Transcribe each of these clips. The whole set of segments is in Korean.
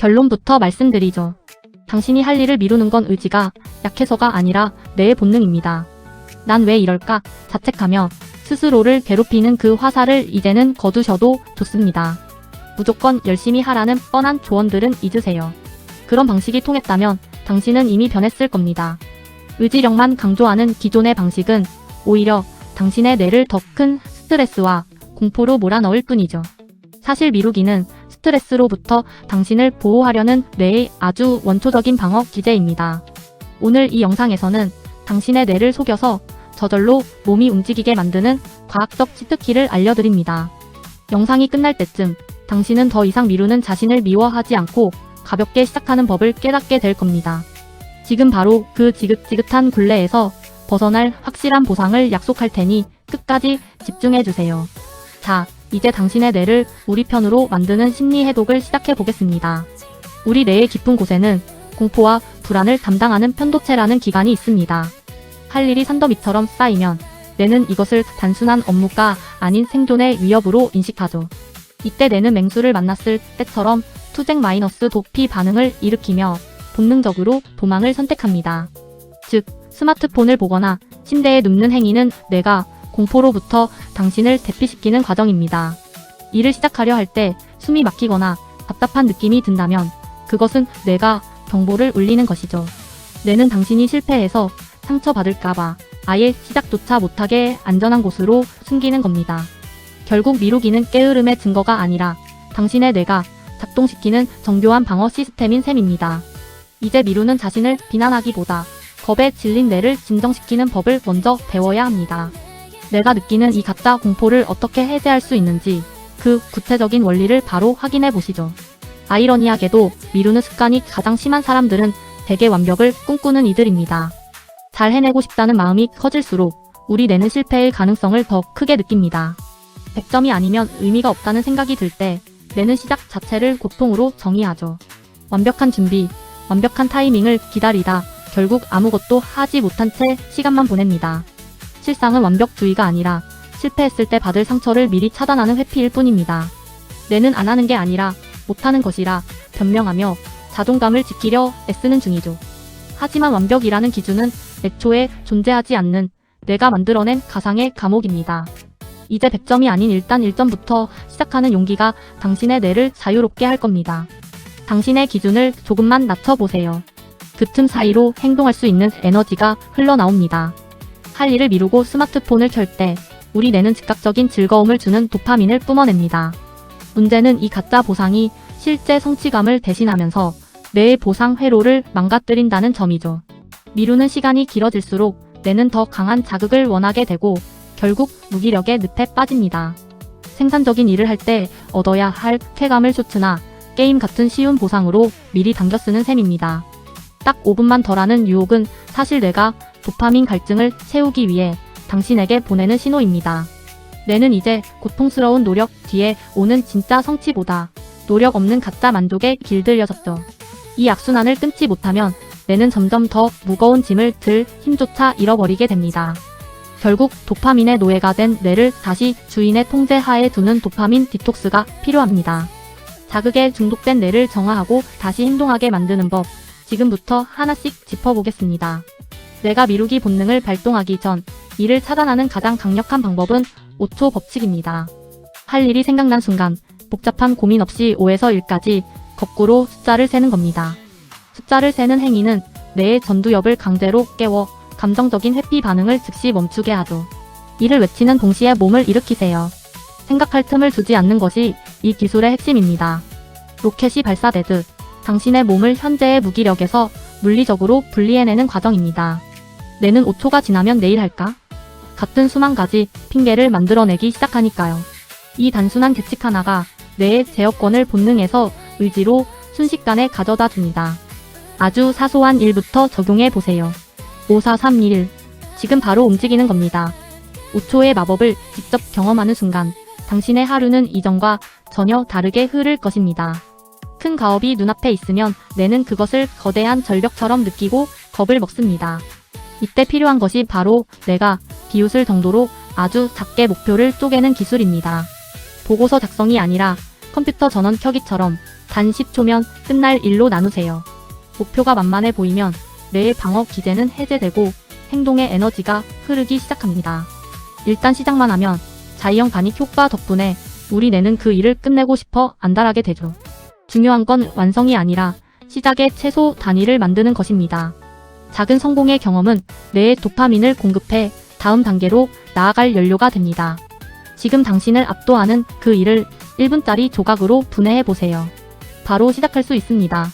결론부터 말씀드리죠. 당신이 할 일을 미루는 건 의지가 약해서가 아니라 뇌의 본능입니다. 난 왜 이럴까 자책하며 스스로를 괴롭히는 그 화살을 이제는 거두셔도 좋습니다. 무조건 열심히 하라는 뻔한 조언들은 잊으세요. 그런 방식이 통했다면 당신은 이미 변했을 겁니다. 의지력만 강조하는 기존의 방식은 오히려 당신의 뇌를 더 큰 스트레스와 공포로 몰아넣을 뿐이죠. 사실 미루기는 스트레스로부터 당신을 보호하려는 뇌의 아주 원초적인 방어 기제입니다. 오늘 이 영상에서는 당신의 뇌를 속여서 저절로 몸이 움직이게 만드는 과학적 치트키를 알려드립니다. 영상이 끝날 때쯤 당신은 더 이상 미루는 자신을 미워하지 않고 가볍게 시작하는 법을 깨닫게 될 겁니다. 지금 바로 그 지긋지긋한 굴레에서 벗어날 확실한 보상을 약속할 테니 끝까지 집중해주세요. 자, 이제 당신의 뇌를 우리 편으로 만드는 심리 해독을 시작해 보겠습니다. 우리 뇌의 깊은 곳에는 공포와 불안을 담당하는 편도체라는 기관이 있습니다. 할 일이 산더미처럼 쌓이면 뇌는 이것을 단순한 업무가 아닌 생존의 위협으로 인식하죠. 이때 뇌는 맹수를 만났을 때처럼 투쟁 마이너스 도피 반응을 일으키며 본능적으로 도망을 선택합니다. 즉, 스마트폰을 보거나 침대에 눕는 행위는 뇌가 공포로부터 당신을 대피시키는 과정입니다. 일을 시작하려 할 때 숨이 막히거나 답답한 느낌이 든다면 그것은 뇌가 경보를 울리는 것이죠. 뇌는 당신이 실패해서 상처받을까봐 아예 시작조차 못하게 안전한 곳으로 숨기는 겁니다. 결국 미루기는 게으름의 증거가 아니라 당신의 뇌가 작동시키는 정교한 방어 시스템인 셈입니다. 이제 미루는 자신을 비난하기보다 겁에 질린 뇌를 진정시키는 법을 먼저 배워야 합니다. 내가 느끼는 이 가짜 공포를 어떻게 해제할 수 있는지 그 구체적인 원리를 바로 확인해 보시죠. 아이러니하게도 미루는 습관이 가장 심한 사람들은 대개 완벽을 꿈꾸는 이들입니다. 잘 해내고 싶다는 마음이 커질수록 우리 뇌는 실패의 가능성을 더 크게 느낍니다. 100점이 아니면 의미가 없다는 생각이 들 때 뇌는 시작 자체를 고통으로 정의하죠. 완벽한 준비, 완벽한 타이밍을 기다리다 결국 아무것도 하지 못한 채 시간만 보냅니다. 실상은 완벽주의가 아니라 실패했을 때 받을 상처를 미리 차단하는 회피일 뿐입니다. 뇌는 안 하는 게 아니라 못하는 것이라 변명하며 자존감을 지키려 애쓰는 중이죠. 하지만 완벽이라는 기준은 애초에 존재하지 않는 뇌가 만들어낸 가상의 감옥입니다. 이제 100점이 아닌 일단 1점부터 시작하는 용기가 당신의 뇌를 자유롭게 할 겁니다. 당신의 기준을 조금만 낮춰보세요. 그 틈 사이로 행동할 수 있는 에너지가 흘러나옵니다. 할 일을 미루고 스마트폰을 켤 때 우리 뇌는 즉각적인 즐거움을 주는 도파민을 뿜어냅니다. 문제는 이 가짜 보상이 실제 성취감을 대신하면서 뇌의 보상 회로를 망가뜨린다는 점이죠. 미루는 시간이 길어질수록 뇌는 더 강한 자극을 원하게 되고 결국 무기력의 늪에 빠집니다. 생산적인 일을 할 때 얻어야 할 쾌감을 쇼츠나 게임 같은 쉬운 보상으로 미리 당겨 쓰는 셈입니다. 딱 5분만 더 하는 유혹은 사실 뇌가 도파민 갈증을 채우기 위해 당신에게 보내는 신호입니다. 뇌는 이제 고통스러운 노력 뒤에 오는 진짜 성취보다 노력 없는 가짜 만족에 길들여졌죠. 이 악순환을 끊지 못하면 뇌는 점점 더 무거운 짐을 들 힘조차 잃어버리게 됩니다. 결국 도파민의 노예가 된 뇌를 다시 주인의 통제 하에 두는 도파민 디톡스가 필요합니다. 자극에 중독된 뇌를 정화하고 다시 행동하게 만드는 법, 지금부터 하나씩 짚어보겠습니다. 뇌가 미루기 본능을 발동하기 전 이를 차단하는 가장 강력한 방법은 5초 법칙입니다. 할 일이 생각난 순간 복잡한 고민 없이 5에서 1까지 거꾸로 숫자를 세는 겁니다. 숫자를 세는 행위는 뇌의 전두엽을 강제로 깨워 감정적인 회피 반응을 즉시 멈추게 하죠. 이를 외치는 동시에 몸을 일으키세요. 생각할 틈을 주지 않는 것이 이 기술의 핵심입니다. 로켓이 발사되듯 당신의 몸을 현재의 무기력에서 물리적으로 분리해내는 과정입니다. 뇌는 5초가 지나면 내일 할까? 같은 수만 가지 핑계를 만들어내기 시작하니까요. 이 단순한 규칙 하나가 뇌의 제어권을 본능에서 의지로 순식간에 가져다 줍니다. 아주 사소한 일부터 적용해 보세요. 5, 4, 3, 2, 1. 지금 바로 움직이는 겁니다. 5초의 마법을 직접 경험하는 순간 당신의 하루는 이전과 전혀 다르게 흐를 것입니다. 큰 가업이 눈앞에 있으면 뇌는 그것을 거대한 절벽처럼 느끼고 겁을 먹습니다. 이때 필요한 것이 바로 뇌가 비웃을 정도로 아주 작게 목표를 쪼개는 기술입니다. 보고서 작성이 아니라 컴퓨터 전원 켜기처럼 단 10초면 끝날 일로 나누세요. 목표가 만만해 보이면 뇌의 방어 기제는 해제되고 행동의 에너지가 흐르기 시작합니다. 일단 시작만 하면 자이형 반익 효과 덕분에 우리 뇌는 그 일을 끝내고 싶어 안달하게 되죠. 중요한 건 완성이 아니라 시작의 최소 단위를 만드는 것입니다. 작은 성공의 경험은 뇌에 도파민을 공급해 다음 단계로 나아갈 연료가 됩니다. 지금 당신을 압도하는 그 일을 1분짜리 조각으로 분해해 보세요. 바로 시작할 수 있습니다.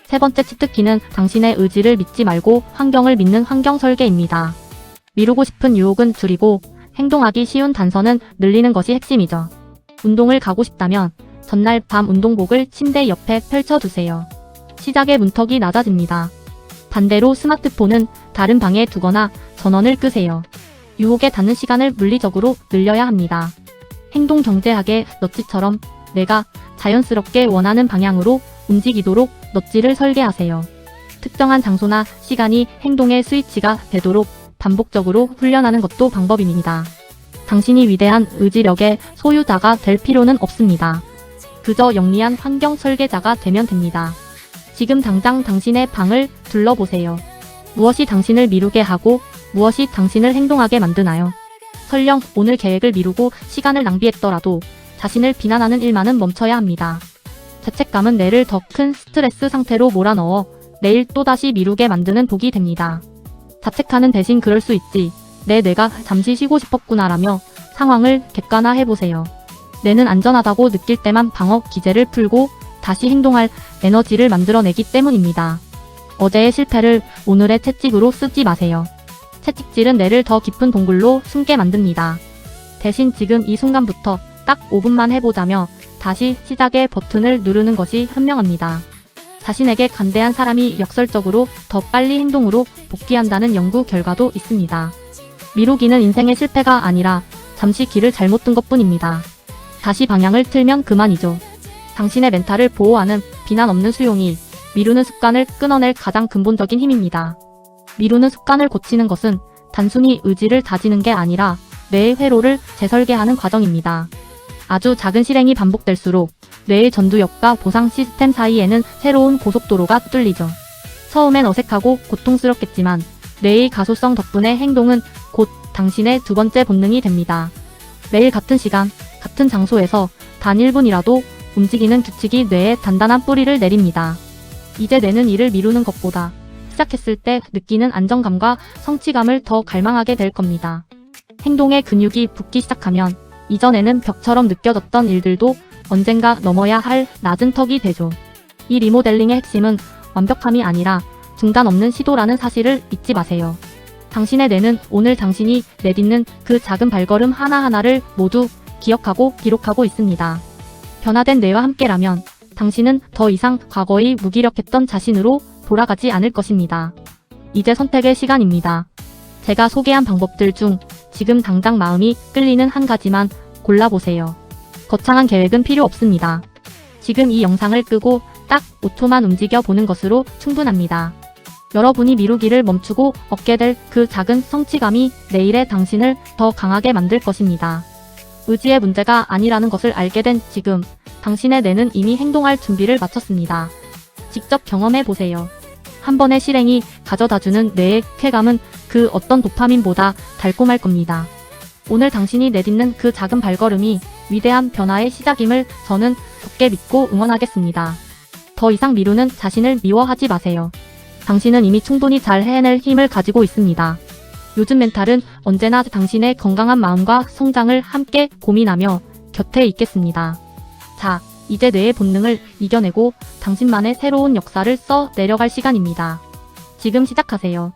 세 번째 치트키는 당신의 의지를 믿지 말고 환경을 믿는 환경 설계입니다. 미루고 싶은 유혹은 줄이고 행동하기 쉬운 단서는 늘리는 것이 핵심이죠. 운동을 가고 싶다면 전날 밤 운동복을 침대 옆에 펼쳐두세요. 시작의 문턱이 낮아집니다. 반대로 스마트폰은 다른 방에 두거나 전원을 끄세요. 유혹에 닿는 시간을 물리적으로 늘려야 합니다. 행동 경제학의 넛지처럼 내가 자연스럽게 원하는 방향으로 움직이도록 넛지를 설계하세요. 특정한 장소나 시간이 행동의 스위치가 되도록 반복적으로 훈련하는 것도 방법입니다. 당신이 위대한 의지력의 소유자가 될 필요는 없습니다. 그저 영리한 환경 설계자가 되면 됩니다. 지금 당장 당신의 방을 둘러보세요. 무엇이 당신을 미루게 하고 무엇이 당신을 행동하게 만드나요? 설령 오늘 계획을 미루고 시간을 낭비했더라도 자신을 비난하는 일만은 멈춰야 합니다. 자책감은 뇌를 더 큰 스트레스 상태로 몰아넣어 내일 또다시 미루게 만드는 독이 됩니다. 자책하는 대신 그럴 수 있지. 내 뇌가 잠시 쉬고 싶었구나라며 상황을 객관화해보세요. 뇌는 안전하다고 느낄 때만 방어 기제를 풀고 다시 행동할 에너지를 만들어내기 때문입니다. 어제의 실패를 오늘의 채찍으로 쓰지 마세요. 채찍질은 뇌를 더 깊은 동굴로 숨게 만듭니다. 대신 지금 이 순간부터 딱 5분만 해보자며 다시 시작의 버튼을 누르는 것이 현명합니다. 자신에게 관대한 사람이 역설적으로 더 빨리 행동으로 복귀한다는 연구 결과도 있습니다. 미루기는 인생의 실패가 아니라 잠시 길을 잘못 든 것뿐입니다. 다시 방향을 틀면 그만이죠. 당신의 멘탈을 보호하는 비난 없는 수용이 미루는 습관을 끊어낼 가장 근본적인 힘입니다. 미루는 습관을 고치는 것은 단순히 의지를 다지는 게 아니라 뇌의 회로를 재설계하는 과정입니다. 아주 작은 실행이 반복될수록 뇌의 전두엽과 보상 시스템 사이에는 새로운 고속도로가 뚫리죠. 처음엔 어색하고 고통스럽겠지만 뇌의 가소성 덕분에 행동은 곧 당신의 두 번째 본능이 됩니다. 매일 같은 시간, 같은 장소에서 단 1분이라도 움직이는 규칙이 뇌에 단단한 뿌리를 내립니다. 이제 뇌는 일을 미루는 것보다 시작했을 때 느끼는 안정감과 성취감을 더 갈망하게 될 겁니다. 행동의 근육이 붙기 시작하면 이전에는 벽처럼 느껴졌던 일들도 언젠가 넘어야 할 낮은 턱이 되죠. 이 리모델링의 핵심은 완벽함이 아니라 중단 없는 시도라는 사실을 잊지 마세요. 당신의 뇌는 오늘 당신이 내딛는 그 작은 발걸음 하나하나를 모두 기억하고 기록하고 있습니다. 변화된 뇌와 함께라면 당신은 더 이상 과거의 무기력했던 자신으로 돌아가지 않을 것입니다. 이제 선택의 시간입니다. 제가 소개한 방법들 중 지금 당장 마음이 끌리는 한 가지만 골라보세요. 거창한 계획은 필요 없습니다. 지금 이 영상을 끄고 딱 5초만 움직여 보는 것으로 충분합니다. 여러분이 미루기를 멈추고 얻게 될 그 작은 성취감이 내일의 당신을 더 강하게 만들 것입니다. 의지의 문제가 아니라는 것을 알게 된 지금, 당신의 뇌는 이미 행동할 준비를 마쳤습니다. 직접 경험해 보세요. 한 번의 실행이 가져다주는 뇌의 쾌감은 그 어떤 도파민보다 달콤할 겁니다. 오늘 당신이 내딛는 그 작은 발걸음이 위대한 변화의 시작임을 저는 굳게 믿고 응원하겠습니다. 더 이상 미루는 자신을 미워하지 마세요. 당신은 이미 충분히 잘 해낼 힘을 가지고 있습니다. 요즘 멘탈은 언제나 당신의 건강한 마음과 성장을 함께 고민하며 곁에 있겠습니다. 자, 이제 뇌의 본능을 이겨내고 당신만의 새로운 역사를 써 내려갈 시간입니다. 지금 시작하세요.